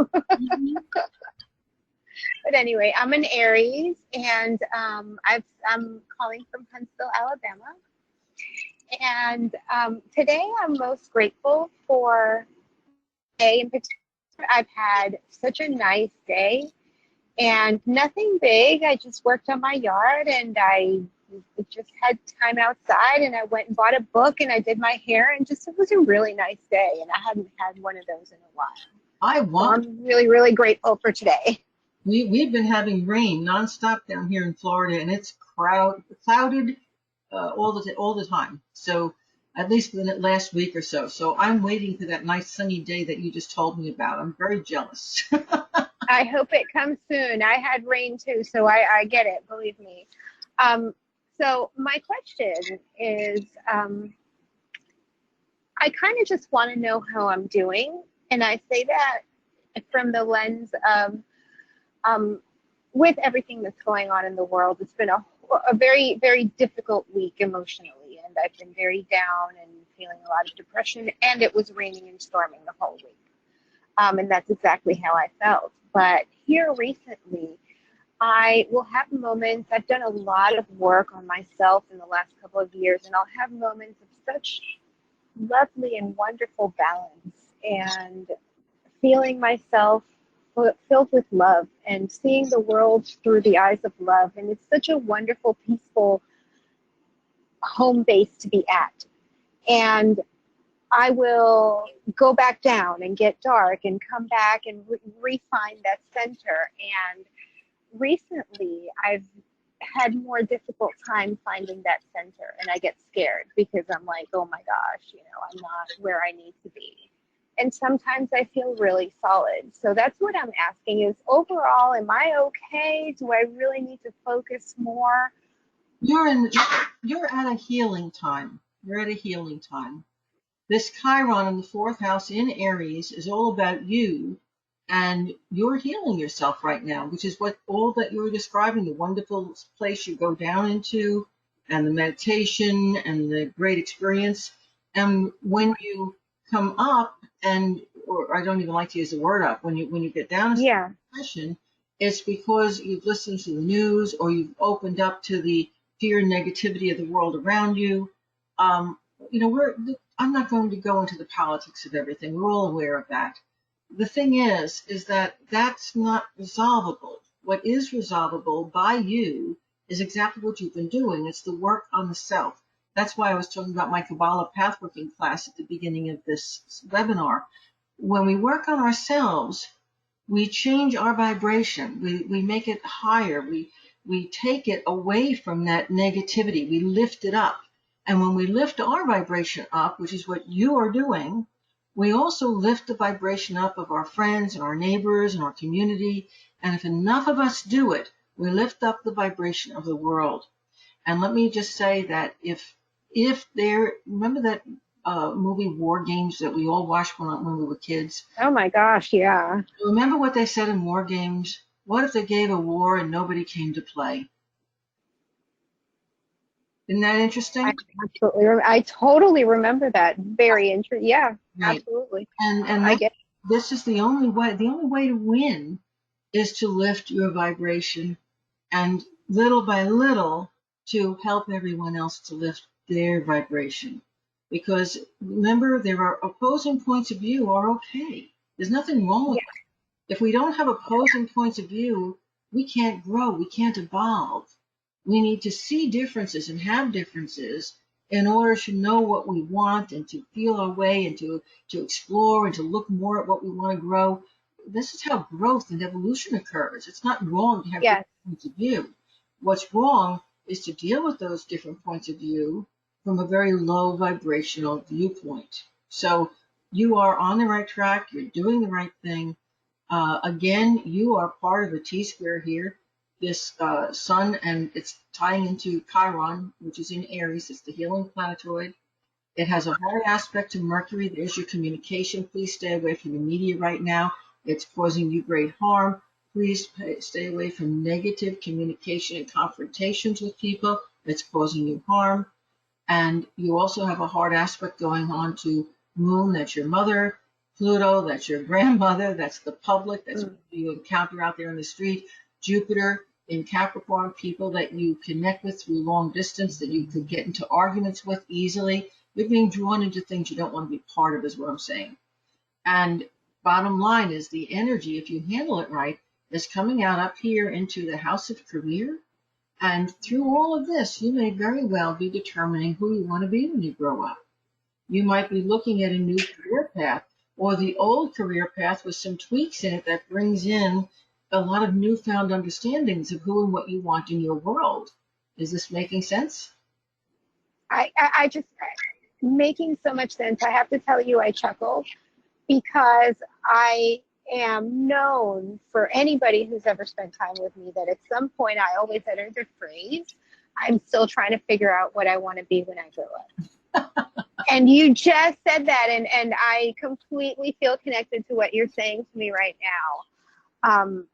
But anyway, I'm an Aries, and I'm calling from Huntsville, Alabama. And today I'm most grateful for day in particular. I've had such a nice day and nothing big. I just worked on my yard and I just had time outside, and I went and bought a book and I did my hair, and just it was a really nice day, and I hadn't had one of those in a while. So I'm really, really grateful for today. We've been having rain nonstop down here in Florida, and it's clouded all the time. So at least for the last week or so. So I'm waiting for that nice sunny day that you just told me about. I'm very jealous. I hope it comes soon. I had rain too, so I get it, believe me. So my question is, I kind of just want to know how I'm doing. And I say that from the lens of, with everything that's going on in the world, it's been a very, very difficult week emotionally. And I've been very down and feeling a lot of depression. And it was raining and storming the whole week. And that's exactly how I felt. But here recently, I will have moments, I've done a lot of work on myself in the last couple of years, and I'll have moments of such lovely and wonderful balance and feeling myself filled with love and seeing the world through the eyes of love. And it's such a wonderful, peaceful home base to be at. And I will go back down and get dark and come back and refine that center. And recently, I've had more difficult time finding that center, and I get scared because I'm like, oh my gosh, I'm not where I need to be. And sometimes I feel really solid. So that's what I'm asking is, overall, am I okay? Do I really need to focus more? You're at a healing time. You're at a healing time. This Chiron in the fourth house in Aries is all about you, and you're healing yourself right now, which is what all that you were describing, the wonderful place you go down into, and the meditation and the great experience. And when you come up, or I don't even like to use the word up, when you get down into depression, it's because you've listened to the news or you've opened up to the fear and negativity of the world around you. I'm not going to go into the politics of everything. We're all aware of that. The thing is that that's not resolvable. What is resolvable by you is exactly what you've been doing. It's the work on the self. That's why I was talking about my Kabbalah pathworking class at the beginning of this webinar. When we work on ourselves, we change our vibration. We make it higher. We take it away from that negativity. We lift it up. And when we lift our vibration up, which is what you are doing, we also lift the vibration up of our friends and our neighbors and our community. And if enough of us do it, we lift up the vibration of the world. And let me just say that if there, remember that movie War Games that we all watched when we were kids? Oh my gosh, yeah. Remember what they said in War Games? What if they gave a war and nobody came to play? Isn't that interesting? I totally remember that. Very interesting. Yeah, Right. absolutely. And I get this is the only way. The only way to win is to lift your vibration, and little by little to help everyone else to lift their vibration. Because remember, there are opposing points of view are okay. There's nothing wrong with that. If we don't have opposing points of view, we can't grow, we can't evolve. We need to see differences and have differences in order to know what we want and to feel our way and to explore and to look more at what we want to grow. This is how growth and evolution occurs. It's not wrong to have yes. different points of view. What's wrong is to deal with those different points of view from a very low vibrational viewpoint. So you are on the right track, you're doing the right thing. Again, you are part of a T-square here. This sun, and it's tying into Chiron, which is in Aries. It's the healing planetoid. It has a hard aspect to Mercury. There's your communication. Please stay away from the media right now. It's causing you great harm. Please stay away from negative communication and confrontations with people. It's causing you harm. And you also have a hard aspect going on to Moon. That's your mother. Pluto, that's your grandmother. That's the public. That's what you encounter out there in the street. Jupiter in Capricorn, people that you connect with through long distance, that you could get into arguments with easily. You're being drawn into things you don't want to be part of, is what I'm saying. And bottom line is the energy, if you handle it right, is coming out up here into the house of career. And through all of this, you may very well be determining who you want to be when you grow up. You might be looking at a new career path, or the old career path with some tweaks in it that brings in a lot of newfound understandings of who and what you want in your world. Is this making sense? I just making so much sense. I have to tell you, I chuckled because I am known for anybody who's ever spent time with me that at some point I always utter the phrase, I'm still trying to figure out what I want to be when I grow up. And you just said that, and I completely feel connected to what you're saying to me right now.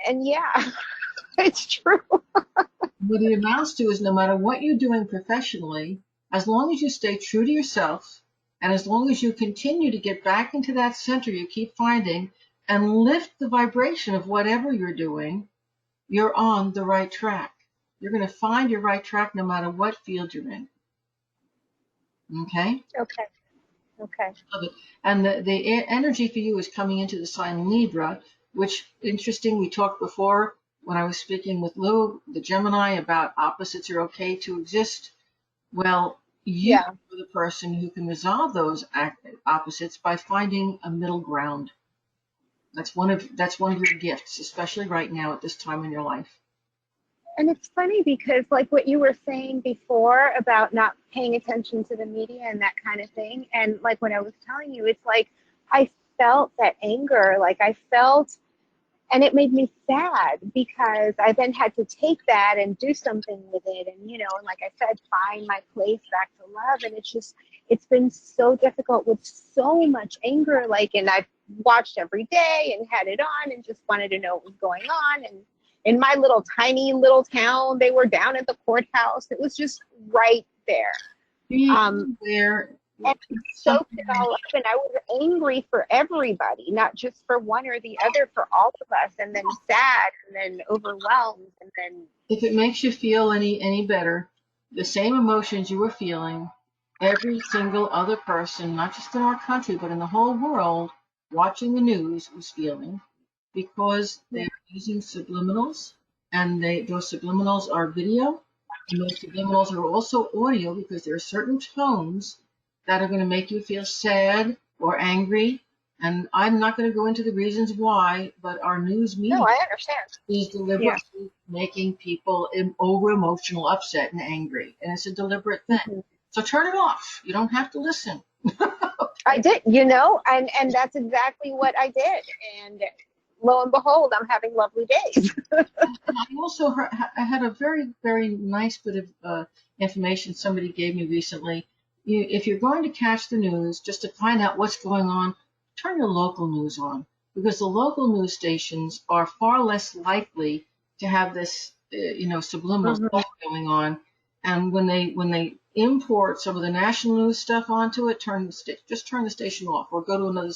And yeah, it's true. What it amounts to is no matter what you're doing professionally, as long as you stay true to yourself, and as long as you continue to get back into that center you keep finding and lift the vibration of whatever you're doing, you're on the right track. You're going to find your right track no matter what field you're in. Okay? Okay. And the energy for you is coming into the sign Libra, which, interesting, we talked before when I was speaking with Lou, the Gemini, about opposites are okay to exist. Well, you are the person who can resolve those opposites by finding a middle ground. That's one of your gifts, especially right now at this time in your life. And it's funny because like what you were saying before about not paying attention to the media and that kind of thing. And like what I was telling you, it's like I felt that anger, like I felt, and it made me sad because I then had to take that and do something with it. And, you know, and like I said, find my place back to love. And it's been so difficult with so much anger. Like, and I've watched every day and had it on and just wanted to know what was going on. And in my tiny little town, they were down at the courthouse. It was just right there. And soaked it all up, and I was angry for everybody, not just for one or the other, for all of us, and then sad, and then overwhelmed, and then. If it makes you feel any better, the same emotions you were feeling, every single other person, not just in our country, but in the whole world, watching the news was feeling, because they're using subliminals and those subliminals are video, and those subliminals are also audio because there are certain tones that are going to make you feel sad or angry. And I'm not going to go into the reasons why, but our news No, media I understand. is Yeah. deliberately making people over emotional, upset, and angry, and it's a deliberate thing. Mhm. So turn it off. You don't have to listen. I did, and that's exactly what I did. And lo and behold, I'm having lovely days. And I also heard, I had a very, very nice bit of information somebody gave me recently. If you're going to catch the news, just to find out what's going on, turn your local news on because the local news stations are far less likely to have this, subliminal Mhm. stuff going on. And when they import some of the national news stuff onto it, just turn the station off or go to another,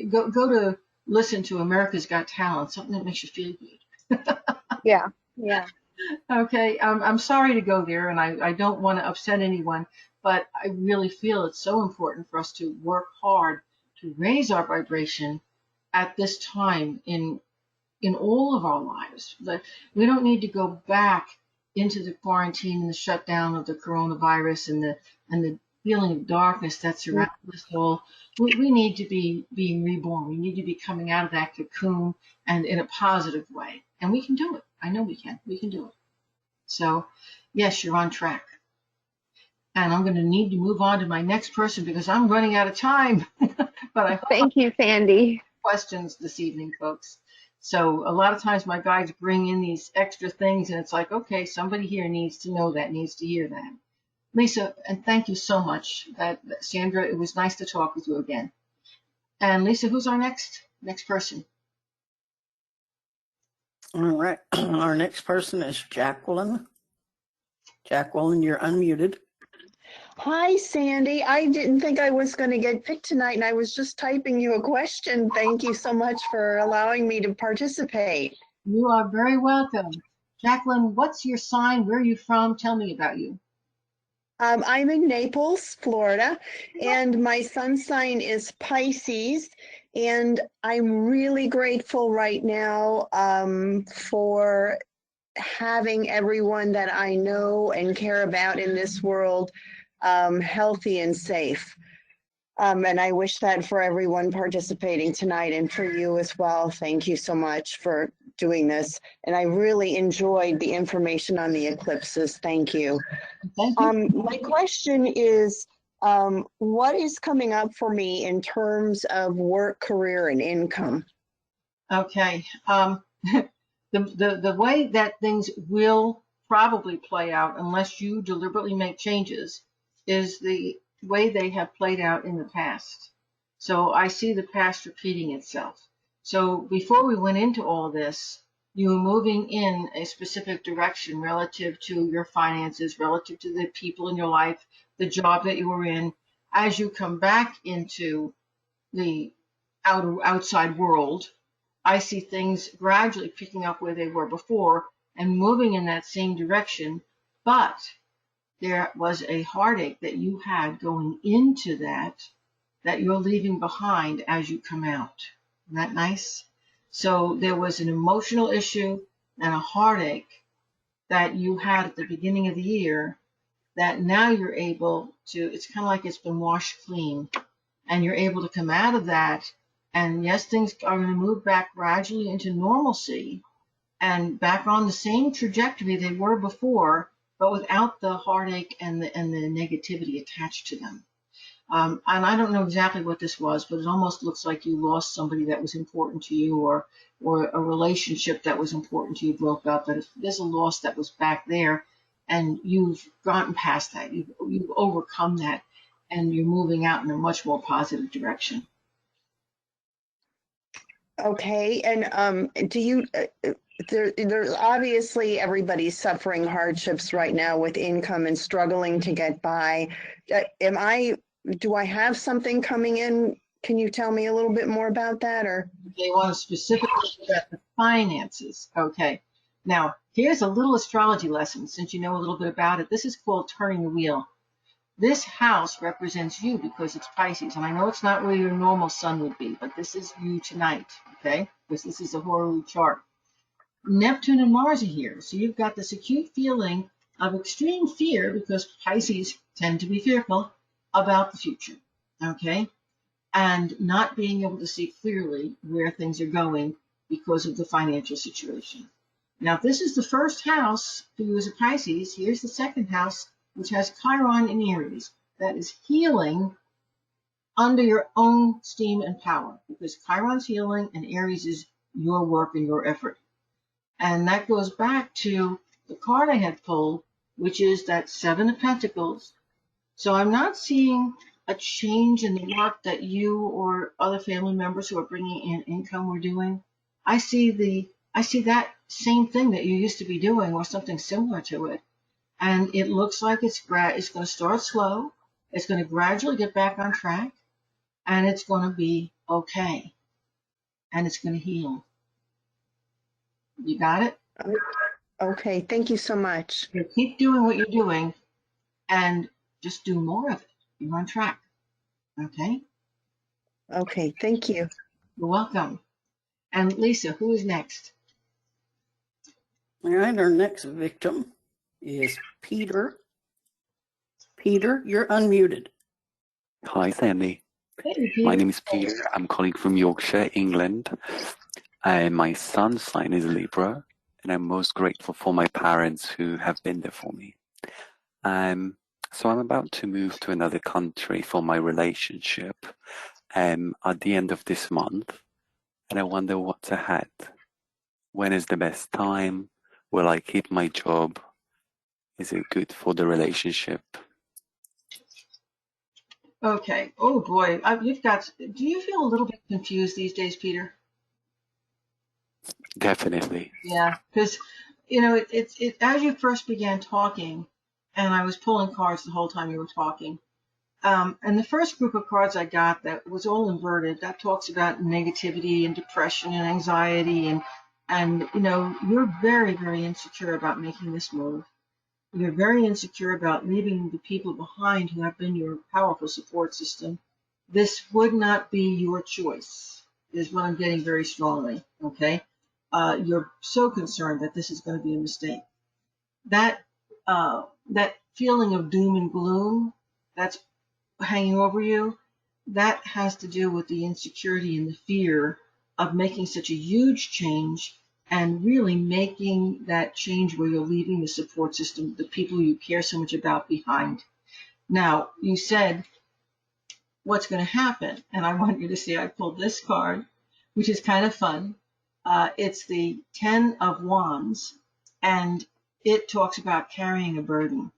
go to listen to America's Got Talent, something that makes you feel good. Yeah. Yeah. Okay, I'm sorry to go there, and I don't want to upset anyone, but I really feel it's so important for us to work hard to raise our vibration at this time in all of our lives. That we don't need to go back into the quarantine and the shutdown of the coronavirus and the feeling of darkness that surrounds us all. We need to be being reborn. We need to be coming out of that cocoon and in a positive way. And we can do it. I know we can. We can do it. So, yes, you're on track. And I'm going to need to move on to my next person because I'm running out of time. But I hope I have Thank you, Sandy. questions this evening, folks. So a lot of times my guides bring in these extra things, and it's like, okay, somebody here needs to know that, needs to hear that. Lisa, and thank you so much. Sandra, it was nice to talk with you again. And Lisa, who's our next person? All right. Our next person is Jacqueline. Jacqueline, you're unmuted. Hi, Sandy. I didn't think I was going to get picked tonight, and I was just typing you a question. Thank you so much for allowing me to participate. You are very welcome. Jacqueline, what's your sign? Where are you from? Tell me about you. I'm in Naples, Florida, and my sun sign is Pisces, and I'm really grateful right now for having everyone that I know and care about in this world healthy and safe. And I wish that for everyone participating tonight and for you as well. Thank you so much for doing this. And I really enjoyed the information on the eclipses. Thank you. Thank you. My question is, what is coming up for me in terms of work, career, and income? Okay. The way that things will probably play out, unless you deliberately make changes, is the way they have played out in the past. So I see the past repeating itself. So before we went into all this, you were moving in a specific direction relative to your finances, relative to the people in your life, the job that you were in. As you come back into the outside world, I see things gradually picking up where they were before and moving in that same direction. But there was a heartache that you had going into that you're leaving behind as you come out. Isn't that nice? So there was an emotional issue and a heartache that you had at the beginning of the year that now you're able to, it's kind of like it's been washed clean and you're able to come out of that. And yes, things are going to move back gradually into normalcy and back on the same trajectory they were before, but without the heartache and the negativity attached to them. And I don't know exactly what this was, but it almost looks like you lost somebody that was important to you, or a relationship that was important to you broke up. But if there's a loss that was back there, and you've gotten past that, you've overcome that, and you're moving out in a much more positive direction. Okay, and do you, there's obviously everybody's suffering hardships right now with income and struggling to get by. Do I have something coming in? Can you tell me a little bit more about that, or? They want to specifically about the finances. Okay. Now, here's a little astrology lesson since you know a little bit about it. This is called turning the wheel. This house represents you because it's Pisces. And I know it's not where your normal sun would be, but this is you tonight. Okay. Because this is a Horary chart. Neptune and Mars are here. So you've got this acute feeling of extreme fear because Pisces tend to be fearful about the future. Okay. And not being able to see clearly where things are going because of the financial situation. Now, if this is the first house for you as a Pisces, here's the second house, which has Chiron in Aries. That is healing under your own steam and power, because Chiron's healing and Aries is your work and your effort. And that goes back to the card I had pulled, which is that Seven of Pentacles. So I'm not seeing a change in the work that you or other family members who are bringing in income were doing. I see that same thing that you used to be doing or something similar to it. And it looks like it's going to start slow. It's going to gradually get back on track, and it's going to be okay. And it's going to heal. You got it? Okay, thank you so much. You keep doing what you're doing and just do more of it. You're on track. Okay? Okay, thank you. You're welcome. And Lisa, who is next? All right, our next victim is Peter. Peter, you're unmuted. Hi, Sandy. Hey, Peter. My name is Peter. I'm calling from Yorkshire, England. My sun sign is Libra, and I'm most grateful for my parents who have been there for me. So I'm about to move to another country for my relationship at the end of this month, and I wonder what's ahead. When is the best time? Will I keep my job? Is it good for the relationship? Okay. Oh boy, do you feel a little bit confused these days, Peter? Definitely. Yeah, because it's as you first began talking, and I was pulling cards the whole time you were talking. And the first group of cards I got that was all inverted, that talks about negativity and depression and anxiety, and you're very, very insecure about making this move. You're very insecure about leaving the people behind who have been your powerful support system. This would not be your choice, is what I'm getting very strongly. Okay, you're so concerned that this is going to be a mistake. That feeling of doom and gloom that's hanging over you, that has to do with the insecurity and the fear of making such a huge change and really making that change where you're leaving the support system, the people you care so much about, behind. Now, you said what's going to happen, and I want you to see I pulled this card, which is kind of fun. It's the 10 of Wands, and it talks about carrying a burden.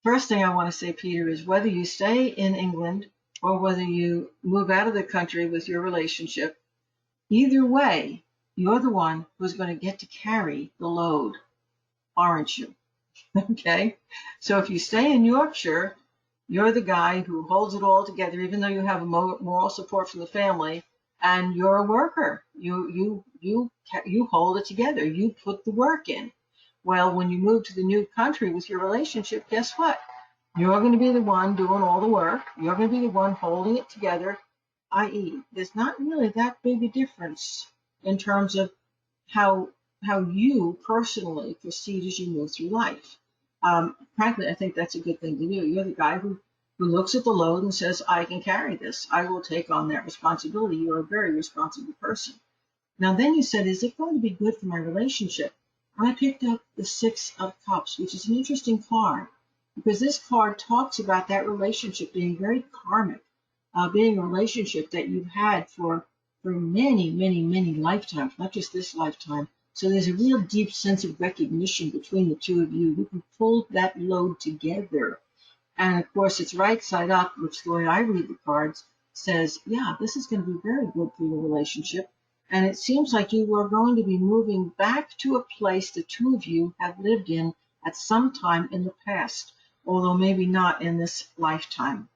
First thing I want to say, Peter, is whether you stay in England or whether you move out of the country with your relationship, either way, you're the one who's going to get to carry the load, aren't you? Okay? So if you stay in Yorkshire, you're the guy who holds it all together, even though you have a moral support from the family, and you're a worker. You hold it together. You put the work in. Well, when you move to the new country with your relationship, guess what? You're going to be the one doing all the work. You're going to be the one holding it together, i.e., there's not really that big a difference in terms of how you personally proceed as you move through life. Frankly, I think that's a good thing to do. You're the guy who looks at the load and says, I can carry this. I will take on that responsibility. You're a very responsible person. Now, then you said, is it going to be good for my relationship? I picked up the 6 of Cups, which is an interesting card, because this card talks about that relationship being very karmic, being a relationship that you've had for many, many, many lifetimes, not just this lifetime. So there's a real deep sense of recognition between the two of you. You can pull that load together. And of course, it's right side up, which the way I read the cards says, yeah, this is going to be very good for your relationship. And it seems like you are going to be moving back to a place the two of you have lived in at some time in the past, although maybe not in this lifetime.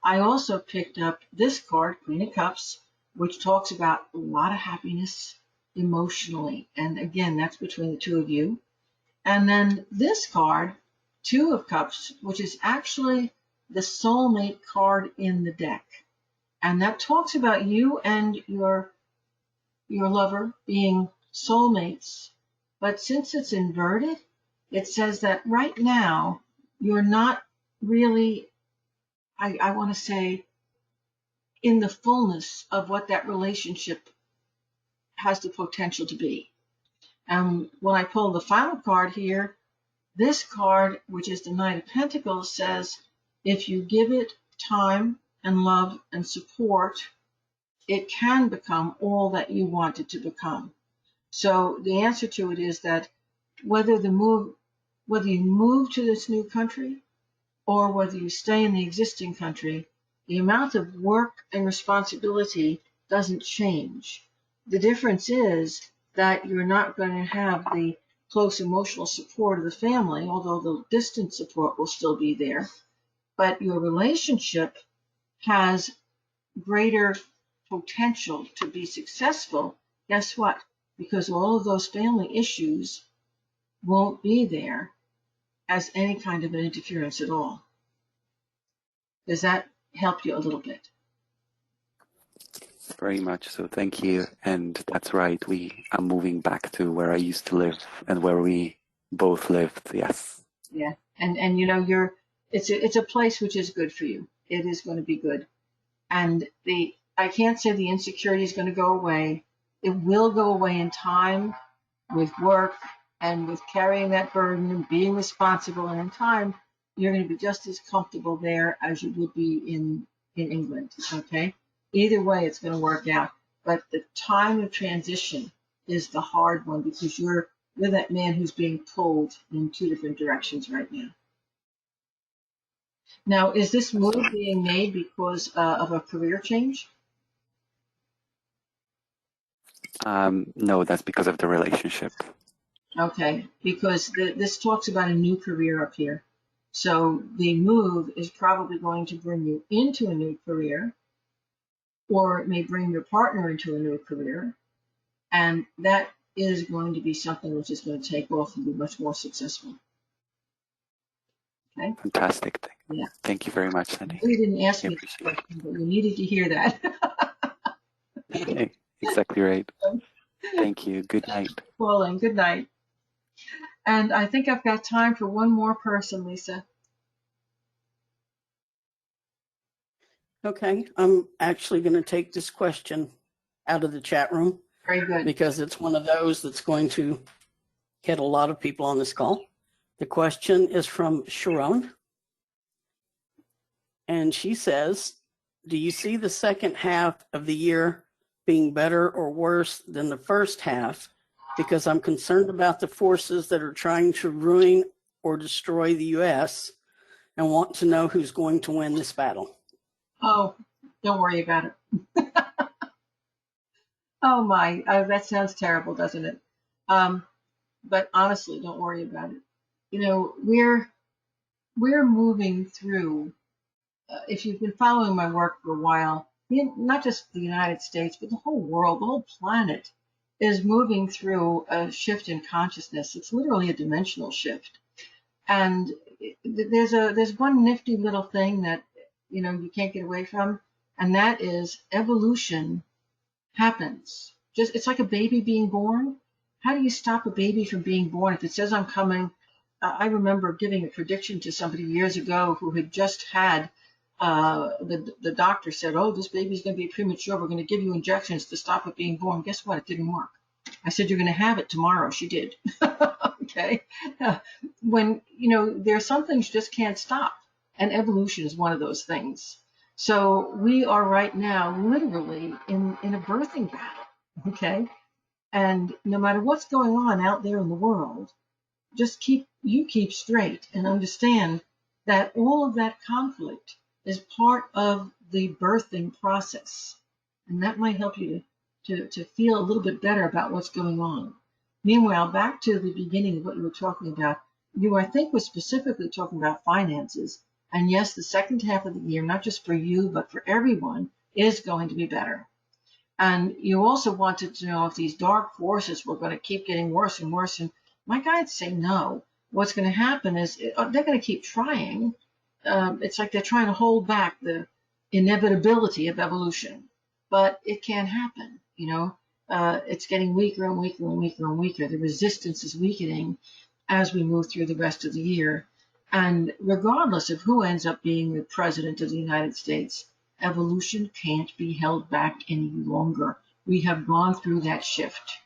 I also picked up this card, Queen of Cups, which talks about a lot of happiness emotionally. And again, that's between the two of you. And then this card, 2 of Cups, which is actually the soulmate card in the deck. And that talks about you and your lover being soulmates. But since it's inverted, it says that right now you're not really, I want to say, in the fullness of what that relationship has the potential to be. And when I pull the final card here, this card, which is the Knight of Pentacles, says if you give it time and love and support, it can become all that you want it to become. So the answer to it is that whether you move to this new country or whether you stay in the existing country, the amount of work and responsibility doesn't change. The difference is that you're not going to have the close emotional support of the family, although the distant support will still be there. But your relationship has greater potential to be successful. Guess what? Because all of those family issues won't be there as any kind of an interference at all. Does that help you a little bit? Very much so. Thank you. And that's right. I'm moving back to where I used to live and where we both lived. Yes. Yeah. And you know, it's a place which is good for you. It is going to be good. And I can't say the insecurity is going to go away. It will go away in time with work and with carrying that burden and being responsible. And in time, you're going to be just as comfortable there as you would be in England. Okay. Either way, it's going to work out. But the time of transition is the hard one because you're that man who's being pulled in two different directions right now. Now, is this move being made because of a career change? No, that's because of the relationship. Okay, because this talks about a new career up here. So the move is probably going to bring you into a new career, or it may bring your partner into a new career. And that is going to be something which is going to take off and be much more successful. Okay? Fantastic. Yeah. Thank you very much, Sandy. You didn't ask I me this appreciate question, but you needed to hear that. it. Exactly right. Thank you. Good night. Pauline, good night. And I think I've got time for one more person, Lisa. Okay, I'm actually going to take this question out of the chat room Very good. because it's one of those that's going to hit a lot of people on this call. The question is from Sharon, and she says, do you see the second half of the year being better or worse than the first half? Because I'm concerned about the forces that are trying to ruin or destroy the U.S. and want to know who's going to win this battle. Oh, don't worry about it. Oh my, that sounds terrible, doesn't it? But honestly, don't worry about it. You know, we're moving through. If you've been following my work for a while, not just the United States, but the whole world, the whole planet is moving through a shift in consciousness. It's literally a dimensional shift. And there's one nifty little thing that, you know, you can't get away from, and that is evolution happens. It's like a baby being born. How do you stop a baby from being born? If it says I'm coming, I remember giving a prediction to somebody years ago who had just had the doctor said, oh, this baby's going to be premature. We're going to give you injections to stop it being born. Guess what? It didn't work. I said, you're going to have it tomorrow. She did. Okay. When, you know, there are some things you just can't stop. And evolution is one of those things. So we are right now literally in a birthing battle. Okay. And no matter what's going on out there in the world, just keep straight and understand that all of that conflict is part of the birthing process. And that might help you to feel a little bit better about what's going on. Meanwhile, back to the beginning of what you were talking about, you, I think, was specifically talking about finances. And yes, the second half of the year, not just for you, but for everyone, is going to be better. And you also wanted to know if these dark forces were going to keep getting worse and worse. And my guides say no. What's going to happen is they're going to keep trying. It's like they're trying to hold back the inevitability of evolution. But it can't happen, you know. it's getting weaker and weaker and weaker and weaker. The resistance is weakening as we move through the rest of the year. And regardless of who ends up being the president of the United States, evolution can't be held back any longer. We have gone through that shift.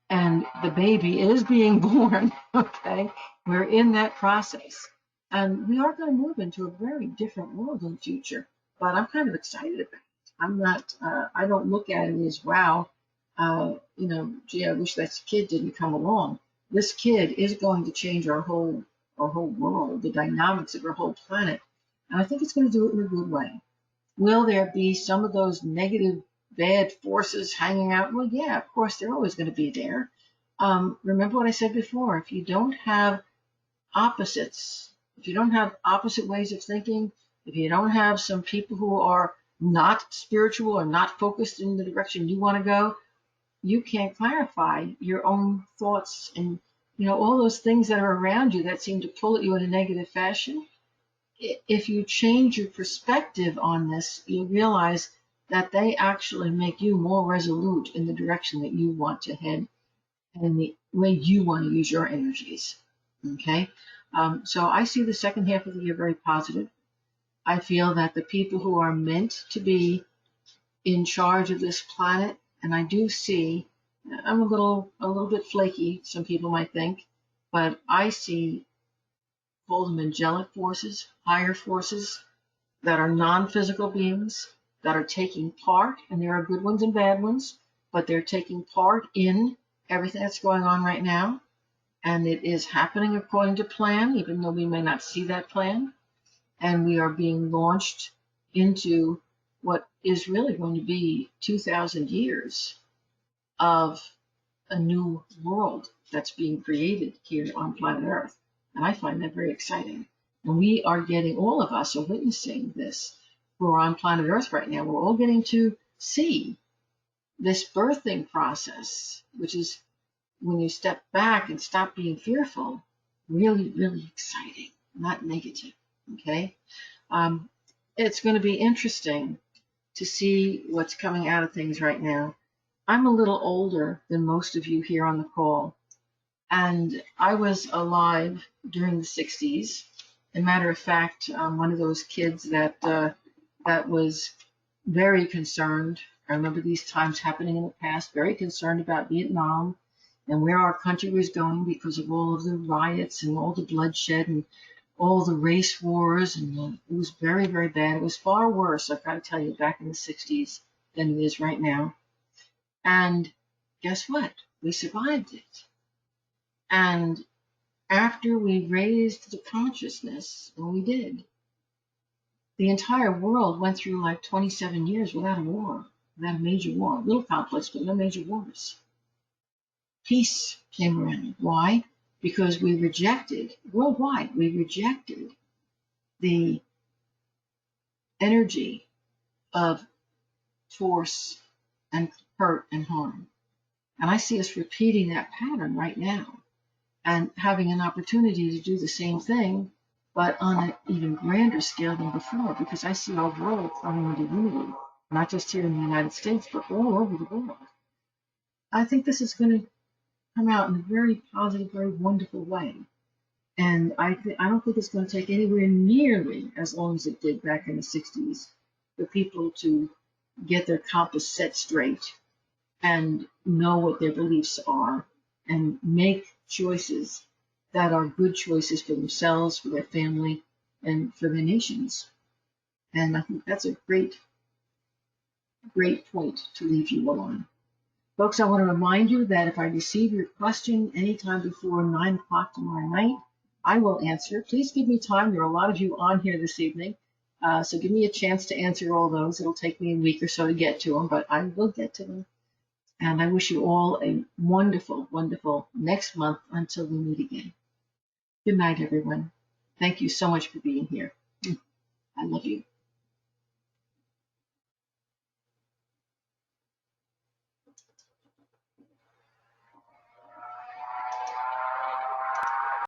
And the baby is being born, okay? We're in that process. And we are going to move into a very different world in the future. But I'm kind of excited about it. I'm not, I don't look at it as, wow, gee, I wish that kid didn't come along. This kid is going to change our whole world, the dynamics of our whole planet. And I think it's going to do it in a good way. Will there be some of those negative, bad forces hanging out? Well, yeah, of course, they're always going to be there. Remember what I said before. If you don't have opposites, if you don't have opposite ways of thinking, if you don't have some people who are not spiritual or not focused in the direction you want to go, you can't clarify your own thoughts and all those things that are around you that seem to pull at you in a negative fashion. If you change your perspective on this, you realize that they actually make you more resolute in the direction that you want to head and the way you want to use your energies. Okay? So I see the second half of the year very positive. I feel that the people who are meant to be in charge of this planet, and I do see, I'm a little bit flaky, some people might think, but I see, call them angelic forces, higher forces that are non-physical beings that are taking part, and there are good ones and bad ones, but they're taking part in everything that's going on right now, and it is happening according to plan, even though we may not see that plan, and we are being launched into what is really going to be 2,000 years of a new world that's being created here on planet Earth. And I find that very exciting. And we are getting, all of us are witnessing this who are on planet Earth right now. We're all getting to see this birthing process, which is when you step back and stop being fearful, really, really exciting, not negative. Okay? It's going to be interesting to see what's coming out of things right now. I'm a little older than most of you here on the call, and I was alive during the 60s. As a matter of fact, I'm one of those kids that was very concerned. I remember these times happening in the past, very concerned about Vietnam and where our country was going because of all of the riots and all the bloodshed and all the race wars, and it was very, very bad. It was far worse, I've got to tell you, back in the 60s than it is right now. And guess what? We survived it. And after we raised the consciousness, and we did, the entire world went through like 27 years without a war, without a major war. Little conflicts, but no major wars. Peace came around. Why? Because we rejected, worldwide, we rejected the energy of force and hurt and harm. And I see us repeating that pattern right now and having an opportunity to do the same thing, but on an even grander scale than before, because I see our world coming into unity, not just here in the United States, but all over the world. I think this is going to come out in a very positive, very wonderful way. And I don't think it's going to take anywhere nearly as long as it did back in the 60s for people to get their compass set straight and know what their beliefs are and make choices that are good choices for themselves, for their family, and for their nations. And I think that's a great, great point to leave you all on. Folks, I want to remind you that if I receive your question anytime before 9 o'clock tomorrow night, I will answer. Please give me time. There are a lot of you on here this evening, so give me a chance to answer all those. It'll take me a week or so to get to them, but I will get to them. And I wish you all a wonderful, wonderful next month until we meet again. Good night, everyone. Thank you so much for being here. I love you.